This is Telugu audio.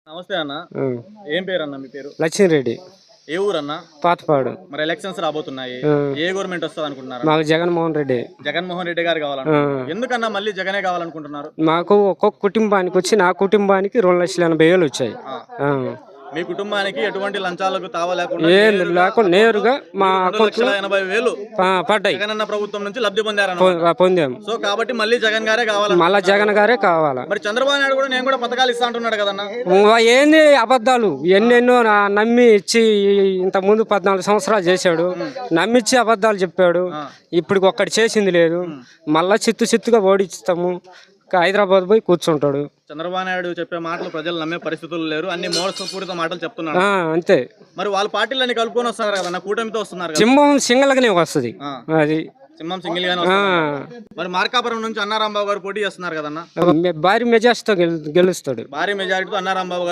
నమస్తే అన్న. ఏం పేరు అన్న మీ పేరు? లక్ష్మీరెడ్డి. ఏ ఊరన్నా? పాతపాడు. మరి ఎలక్షన్స్ రాబోతున్నాయి, ఏ గవర్నమెంట్ వస్తుంది అనుకుంటున్నారు? మాకు జగన్మోహన్ రెడ్డి. జగన్మోహన్ రెడ్డి గారు కావాలనుకుంటున్నారు. ఎందుకన్నా మళ్ళీ జగనే కావాలనుకుంటున్నారు? మాకు ఒక్కొక్క కుటుంబానికి వచ్చి నా కుటుంబానికి 2,80,000 వచ్చాయి. మీ కుటుంబానికి ఎటువంటి లంచాలకు తావలేకుండా ఏం లేకుండా నేరుగా మా అకౌంట్లో 2,80,000 పడ్డాయి. జగనన్న ప్రభుత్వం నుంచి లబ్ధి పొందారన్న. పొందాము. సో కాబట్టి మళ్ళీ జగన్ గారే కావాలి. మళ్ళా జగన్ గారే కావాలా. మరి చంద్రబాబు నాయుడు కూడా నేను కూడా పథకాలు ఇస్తా అంటున్నాడు కదన్నా. ఏంది అబద్ధాలు ఎన్నెన్నో నమ్మి ఇచ్చి ఇంత ముందు 14 సంవత్సరాలు చేశాడు. నమ్మిచ్చి అబద్ధాలు చెప్పాడు. ఇప్పుడు ఒక్కటి చేసింది లేదు. మళ్ళా చిత్తుగా ఓడిస్తాము. హైదరాబాద్ పోయి కూర్చుంటాడు. చంద్రబాబు నాయుడు చెప్పే మాటలు ప్రజలు నమ్మే పరిస్థితులు లేరు. అన్ని మోసపూరిత మాటలు చెప్తున్నాడు. అంతే. మరి వాళ్ళ పార్టీలన్నీ కలుపుకొని వస్తున్నారు కదా, కూటమితో వస్తున్నారు. సింహం సింగల్గానే వస్తుంది. అది సింహం సింగిల్ గానే. మరి మార్కాపురం నుంచి అన్నారాంబాబు గారు పోటీ చేస్తున్నారు కదన్నా. భారీ మెజార్టీతో గెలుస్తాడు. భారీ మెజారిటీతో అన్నారాంబాబు